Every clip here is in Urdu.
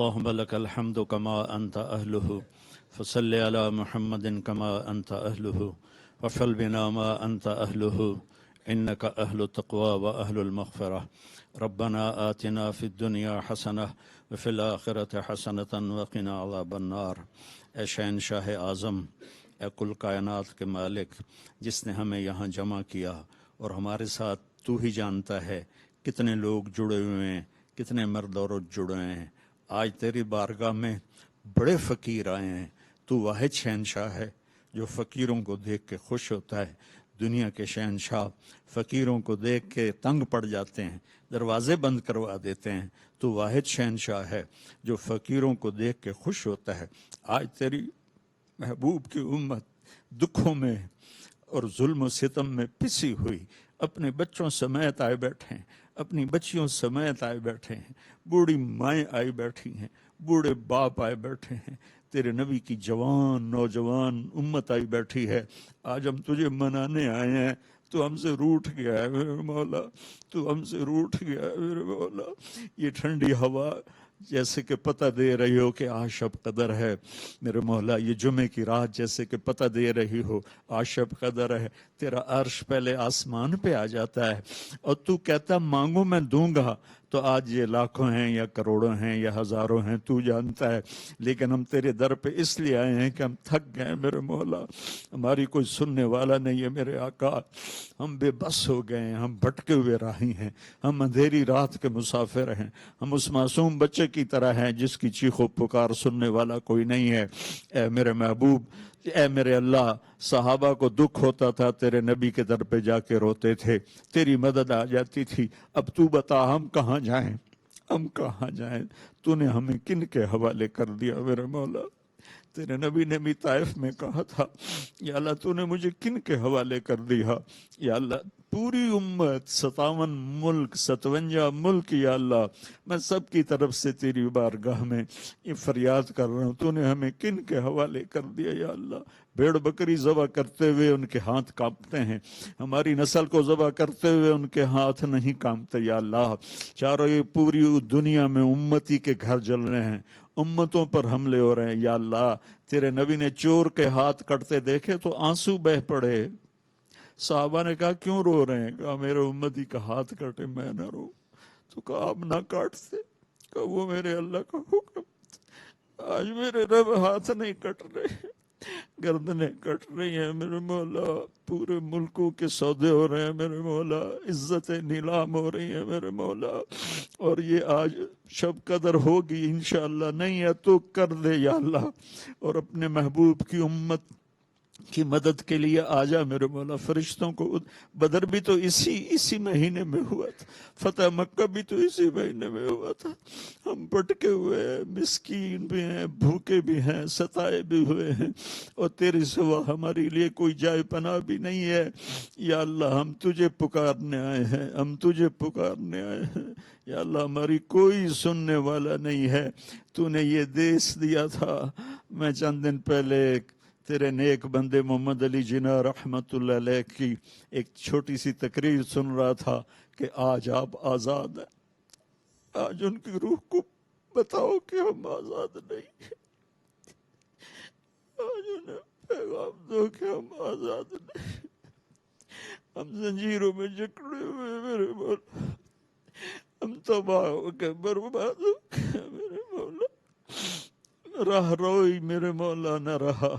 اللهم لك الحمد كما أنت أهله فصل على محمد كما أنت أهله وفعل بنا ما أنت أهله إنك أهل التقوى وأهل المغفرة. ربنا آتنا في الدنيا حسنة وفي الآخرة حسنة وقنا عذاب النار. اے شہنشاہ اعظم، اے کل کائنات کے مالک، جس نے ہمیں یہاں جمع کیا اور ہمارے ساتھ تو ہی جانتا ہے کتنے لوگ جڑے ہوئے ہیں، کتنے مرد عورت جڑے ہیں۔ آج تیری بارگاہ میں بڑے فقیر آئے ہیں۔ تو واحد شہنشاہ ہے جو فقیروں کو دیکھ کے خوش ہوتا ہے۔ دنیا کے شہنشاہ فقیروں کو دیکھ کے تنگ پڑ جاتے ہیں، دروازے بند کروا دیتے ہیں۔ تو واحد شہنشاہ ہے جو فقیروں کو دیکھ کے خوش ہوتا ہے۔ آج تیری محبوب کی امت دکھوں میں اور ظلم و ستم میں پسی ہوئی اپنے بچوں سمیت آئے بیٹھے ہیں، اپنی بچیوں سمیت آئے بیٹھے ہیں، بوڑھی مائیں آئی بیٹھی ہیں، بوڑھے باپ آئے بیٹھے ہیں، تیرے نبی کی جوان نوجوان امت آئی بیٹھی ہے۔ آج ہم تجھے منانے آئے ہیں، تو ہم سے روٹھ گیا ہے میرے مولا، تو ہم سے روٹھ گیا ہے میرے مولا۔ یہ ٹھنڈی ہوا جیسے کہ پتہ دے رہی ہو کہ آج شب قدر ہے میرے مولا، یہ جمعے کی رات جیسے کہ پتہ دے رہی ہو آج شب قدر ہے۔ تیرا عرش پہلے آسمان پہ آ جاتا ہے اور تو کہتا مانگو میں دوں گا۔ تو آج یہ لاکھوں ہیں یا کروڑوں ہیں یا ہزاروں ہیں تو جانتا ہے، لیکن ہم تیرے در پہ اس لیے آئے ہیں کہ ہم تھک گئے میرے مولا، ہماری کوئی سننے والا نہیں ہے میرے آقا، ہم بے بس ہو گئے ہیں، ہم بھٹکے ہوئے راہی ہیں، ہم اندھیری رات کے مسافر ہیں، ہم اس معصوم بچے کی طرح ہیں جس کی چیخ و پکار سننے والا کوئی نہیں ہے۔ اے میرے محبوب، اے میرے اللہ، صحابہ کو دکھ ہوتا تھا تیرے نبی کے در پہ جا کے روتے تھے، تیری مدد آ جاتی تھی۔ اب تو بتا ہم کہاں جائیں، ہم کہاں جائیں؟ تو نے ہمیں کن کے حوالے کر دیا میرے مولا؟ تیرے نبی نے بھی طائف میں کہا تھا یا اللہ تو نے مجھے کن کے حوالے کر دیا؟ یا اللہ پوری امت 57 ملک 57 ملک یا اللہ میں سب کی طرف سے تیری بارگاہ میں یہ فریاد کر رہا ہوں، تو نے ہمیں کن کے حوالے کر دیا یا اللہ؟ بھیڑ بکری ذبح کرتے ہوئے ان کے ہاتھ کانپتے ہیں، ہماری نسل کو ذبح کرتے ہوئے ان کے ہاتھ نہیں کانپتے یا اللہ۔ چاروں یہ پوری دنیا میں امتی کے گھر جل رہے ہیں، امتوں پر حملے ہو رہے ہیں یا اللہ۔ تیرے نبی نے چور کے ہاتھ کٹتے دیکھے تو آنسو بہ پڑے۔ صحابہ نے کہا کیوں رو رہے ہیں؟ کہا میرے امتی کا ہاتھ کٹے میں نہ رو۔ تو کہا آپ نہ کاٹتے؟ کہا وہ میرے اللہ کا حکم، آج میرے رب ہاتھ نہیں کٹ رہے، گردنیں کٹ رہی ہیں میرے مولا، پورے ملکوں کے سودے ہو رہے ہیں میرے مولا، عزتیں نیلام ہو رہی ہیں میرے مولا، اور یہ آج شب قدر ہوگی انشاءاللہ، نہیں ہے تو کر دے یا اللہ، اور اپنے محبوب کی امت کی مدد کے لیے آجا میرے مولا۔ فرشتوں کو بدر بھی تو اسی مہینے میں ہوا تھا، فتح مکہ بھی تو اسی مہینے میں ہوا تھا۔ ہم بھٹکے ہوئے ہیں، مسکین بھی ہیں، بھوکے بھی ہیں، ستائے بھی ہوئے ہیں، اور تیرے سوا ہمارے لیے کوئی جائے پناہ بھی نہیں ہے یا اللہ۔ ہم تجھے پکارنے آئے ہیں، ہم تجھے پکارنے آئے ہیں یا اللہ، ہماری کوئی سننے والا نہیں ہے۔ تو نے یہ دیش دیا تھا۔ میں چند دن پہلے تیرے نیک بندے محمد علی جناح رحمت اللہ علیہ کی ایک چھوٹی سی تقریر سن رہا تھا کہ آج آپ آزاد ہیں۔ آج ان کی روح کو بتاؤ کہ ہم آزاد نہیں ہیں، آج انہیں پیغام دو کہ ہم آزاد نہیں، ہم زنجیروں میں جکڑے ہوئے میرے مولا، ہم تباہ ہو کے برباد ہو گئے میرے مولا۔ راہ روئی میرے مولا نہ رہا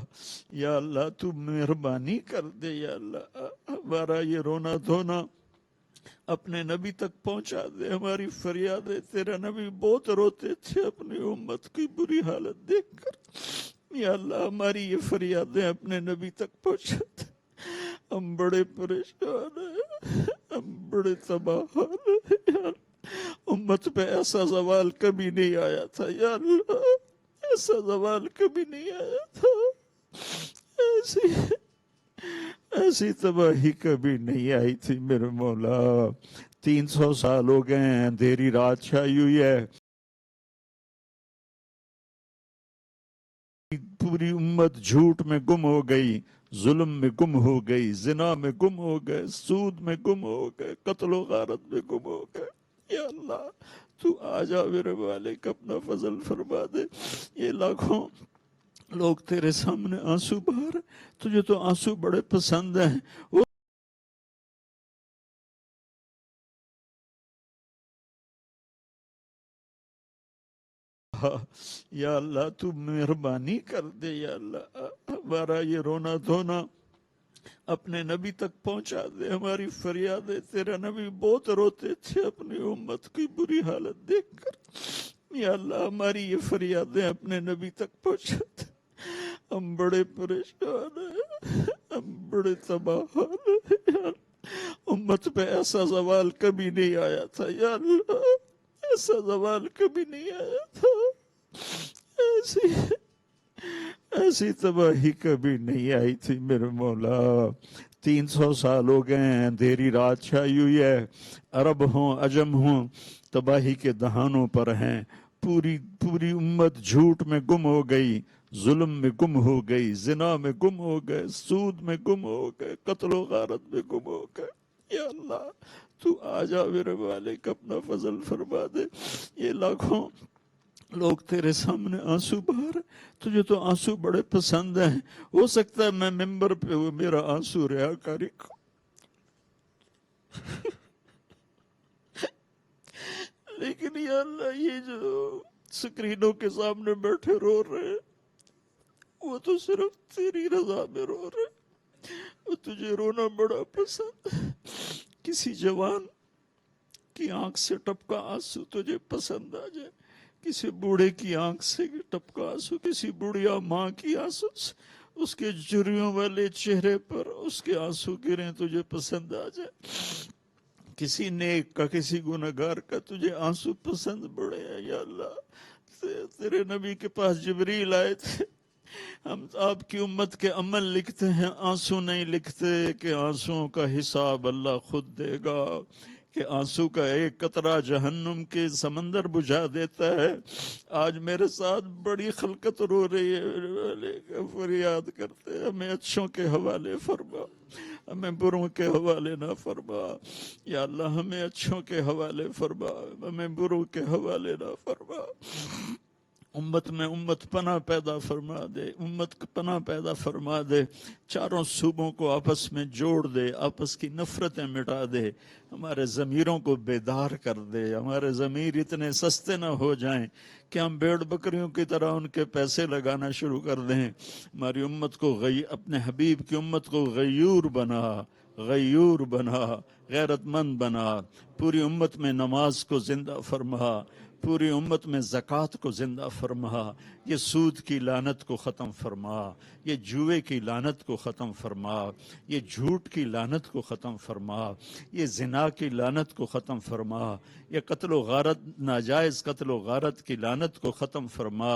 یا اللہ، تو مہربانی کر دے یا اللہ، ہمارا یہ رونا دھونا اپنے نبی تک پہنچا دے، ہماری فریادیں۔ تیرا نبی بہت روتے تھے اپنی امت کی بری حالت دیکھ کر یا اللہ، ہماری یہ فریادیں اپنے نبی تک پہنچا دے۔ ہم بڑے پریشان ہیں، ہم بڑے تباہ ہیں یا اللہ، امت پہ ایسا زوال کبھی نہیں آیا تھا یا اللہ، ایسا زوال کبھی نہیں آیا تھا، ایسی تباہی کبھی نہیں آئی تھی میرے مولا۔ 300 سال ہو گئے ہیں، اندھیری رات چھائی ہوئی ہے، پوری امت جھوٹ میں گم ہو گئی، ظلم میں گم ہو گئی، زنا میں گم ہو گئے، سود میں گم ہو گئے، قتل و غارت میں گم ہو گئے یا اللہ تو آ جا میرے مالک، اپنا فضل فرما دے۔ یہ لاکھوں لوگ تیرے سامنے آنسو بہا رہے، تجھے تو آنسو بڑے پسند ہیں۔ وہ یا اللہ تو مہربانی کر دے، یا اللہ ہمارا یہ رونا دھونا اپنے نبی تک پہنچا دے، ہماری فریادیں۔ تیرا نبی بہت روتے تھے اپنی امت کی بری حالت دیکھ کر، یا اللہ ہماری یہ فریادیں اپنے نبی تک پہنچا دے۔ ہم بڑے پریشان ہیں، ہم بڑے تباہ ہیں یا اللہ۔ امت پہ ایسا زوال کبھی نہیں آیا تھا یا اللہ، ایسا زوال کبھی نہیں آیا تھا، ایسی تباہی کبھی نہیں آئی تھی میرے مولا۔ 300 سال ہو گئے ہیں، اندھیری رات چھائی ہوئی ہے، عرب ہوں عجم ہوں تباہی کے دہانوں پر ہیں۔ پوری امت جھوٹ میں گم ہو گئی، ظلم میں گم ہو گئی، زنا میں گم ہو گئے، سود میں گم ہو گئے، قتل و غارت میں گم ہو گئے۔ یا اللہ تو آ جا میرے مالک، اپنا فضل فرما دے۔ یہ لاکھوں لوگ تیرے سامنے آنسو بہا رہے، تجھے تو آنسو بڑے پسند ہیں۔ ہو سکتا ہے میں ممبر پہ ہوں، میرا آنسو ریاکاری کو، لیکن یا اللہ یہ جو سکرینوں کے سامنے بیٹھے رو رہے ہیں، وہ تو صرف تیری رضا میں رو رہے ہیں۔ وہ تجھے رونا بڑا پسند ہے۔ کسی جوان کی آنکھ سے ٹپکا آنسو تجھے پسند آ جائے، کسی بوڑھے کی آنکھ سے ٹپکا آنسو، کسی بڑھیا ماں کی آنسو سے اس کے جریوں والے چہرے پر اس کے آنسو گریں تجھے پسند آ جائے۔ کسی نیک کا، کسی گنہگار کا تجھے آنسو پسند بڑے ہیں یا اللہ۔ تیرے نبی کے پاس جبریل آئے تھے، ہم آپ کی امت کے عمل لکھتے ہیں، آنسو نہیں لکھتے کہ آنسوؤں کا حساب اللہ خود دے گا، کہ آنسو کا ایک قطرہ جہنم کے سمندر بجھا دیتا ہے۔ آج میرے ساتھ بڑی خلقت رو رہی ہے، فریاد کرتے ہیں، ہمیں اچھوں کے حوالے فرما، ہمیں بروں کے حوالے نہ فرما یا اللہ، ہمیں اچھوں کے حوالے فرما، ہمیں بروں کے حوالے نہ فرما۔ امت میں امت پناہ پیدا فرما دے، امت پناہ پیدا فرما دے، چاروں صوبوں کو آپس میں جوڑ دے، آپس کی نفرتیں مٹا دے، ہمارے ضمیروں کو بیدار کر دے، ہمارے ضمیر اتنے سستے نہ ہو جائیں کہ ہم بھیڑ بکریوں کی طرح ان کے پیسے لگانا شروع کر دیں۔ ہماری امت کو اپنے حبیب کی امت کو غیور بنا، غیور بنا، غیرت مند بنا، پوری امت میں نماز کو زندہ فرما، پوری امت میں زکوٰۃ کو زندہ فرما، یہ سود کی لعنت کو ختم فرما، یہ جوئے کی لعنت کو ختم فرما، یہ جھوٹ کی لعنت کو ختم فرما، یہ زنا کی لعنت کو ختم فرما، یہ قتل و غارت، ناجائز قتل و غارت کی لعنت کو ختم فرما۔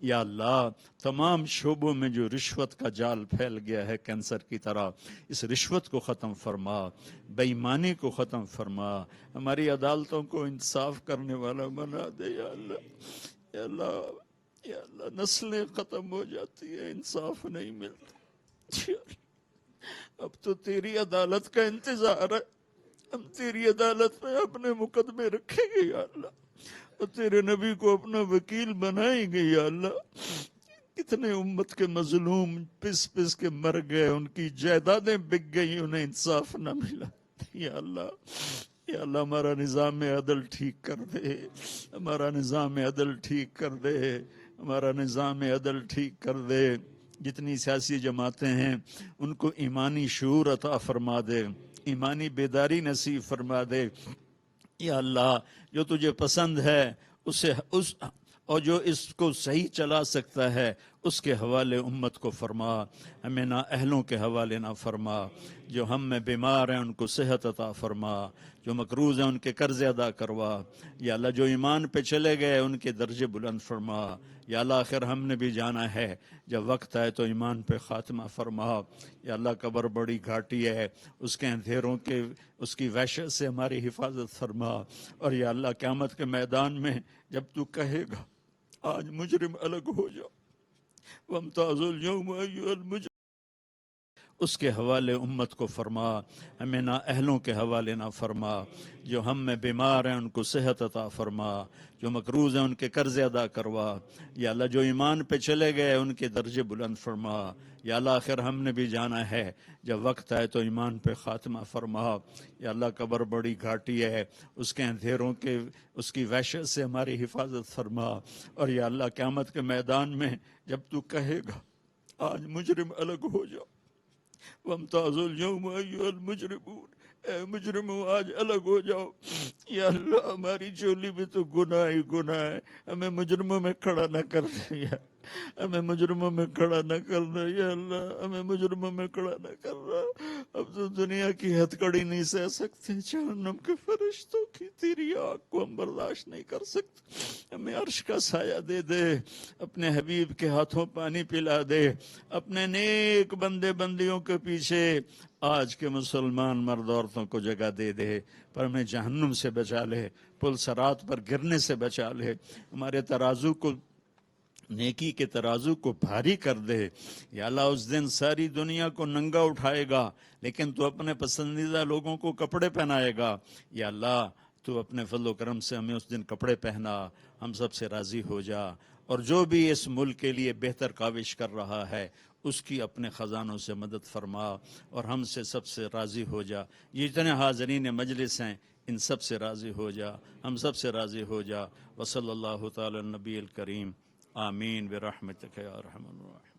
یا اللہ تمام شعبوں میں جو رشوت کا جال پھیل گیا ہے کینسر کی طرح، اس رشوت کو ختم فرما، بے ایمانی کو ختم فرما، ہماری عدالتوں کو انصاف کرنے والا بنا دے یا اللہ۔ یا اللہ، یا اللہ نسلیں ختم ہو جاتی ہیں، انصاف نہیں ملتا۔ اب تو تیری عدالت کا انتظار ہے، ہم تیری عدالت میں اپنے مقدمے رکھیں گے یا اللہ، اور تیرے نبی کو اپنا وکیل بنائیں گے یا اللہ۔ کتنے امت کے مظلوم پس پس کے مر گئے، ان کی جائیدادیں بک گئی، انہیں انصاف نہ ملا۔ یا اللہ، یا اللہ ہمارا نظام عدل ٹھیک کر دے، ہمارا نظام عدل ٹھیک کر دے، ہمارا نظام عدل ٹھیک کر دے۔ جتنی سیاسی جماعتیں ہیں ان کو ایمانی شعور عطا فرما دے، ایمانی بیداری نصیب فرما دے یا اللہ۔ جو تجھے پسند ہے اسے اور جو اس کو صحیح چلا سکتا ہے اس کے حوالے امت کو فرما، ہمیں نہ اہلوں کے حوالے نہ فرما۔ جو ہم میں بیمار ہیں ان کو صحت عطا فرما، جو مقروض ہیں ان کے قرض ادا کروا یا اللہ، جو ایمان پہ چلے گئے ان کے درجے بلند فرما یا اللہ۔ آخر ہم نے بھی جانا ہے، جب وقت آئے تو ایمان پہ خاتمہ فرما یا اللہ۔ قبر بڑی گھاٹی ہے، اس کے اندھیروں کے، اس کی وحشت سے ہماری حفاظت فرما، اور یا اللہ قیامت کے میدان میں جب تو کہے گا آج مجرم الگ ہو جاؤ، وامتاز الیوم ایھا المجرمون، اس کے حوالے امت کو فرما، ہمیں نااہلوں کے حوالے نہ فرما، جو ہم میں بیمار ہیں ان کو صحت عطا فرما، جو مقروض ہیں ان کے قرض ادا کروا، یا اللہ جو ایمان پہ چلے گئے ان کے درجے بلند فرما، یا اللہ آخر ہم نے بھی جانا ہے، جب وقت آئے تو ایمان پہ خاتمہ فرما، یا اللہ قبر بڑی گھاٹی ہے، اس کے اندھیروں کے اس کی وحشت سے ہماری حفاظت فرما، اور یا اللہ قیامت کے میدان میں جب تو کہے گا آج مجرم الگ ہو جاؤ، وامتاز اليوم ایھا المجرمون، اے مجرموں آج الگ ہو جاؤ، یا اللہ ہماری چولی میں تو گناہ ہی گناہ ہے، ہمیں مجرموں میں کھڑا نہ کر دے، یا ہمیں مجرموں میں کھڑا نہ کرنا، یا اللہ ہمیں مجرموں میں کھڑا نہ کرنا، اب تو دنیا کی ہتھ کڑی نہیں سہ سکتے، جہنم کے فرشتوں کی تیری آگ کو ہم برداشت نہیں کر سکتے، ہمیں عرش کا سایہ دے دے، اپنے حبیب کے ہاتھوں پانی پلا دے، اپنے نیک بندے بندیوں کے پیچھے آج کے مسلمان مرد عورتوں کو جگہ دے دے، پر ہمیں جہنم سے بچا لے، پل صراط پر گرنے سے بچا لے، ہمارے ترازو کو نیکی کے ترازو کو بھاری کر دے، یا اللہ اس دن ساری دنیا کو ننگا اٹھائے گا لیکن تو اپنے پسندیدہ لوگوں کو کپڑے پہنائے گا، یا اللہ تو اپنے فضل و کرم سے ہمیں اس دن کپڑے پہنا، ہم سب سے راضی ہو جا، اور جو بھی اس ملک کے لیے بہتر کاوش کر رہا ہے اس کی اپنے خزانوں سے مدد فرما، اور ہم سے سب سے راضی ہو جا، یہ جتنے حاضرین مجلس ہیں ان سب سے راضی ہو جا، ہم سب سے راضی ہو جا، وصلی اللہ تعالی النبی الکریم، آمین برحمتک یا ارحم الراحمین۔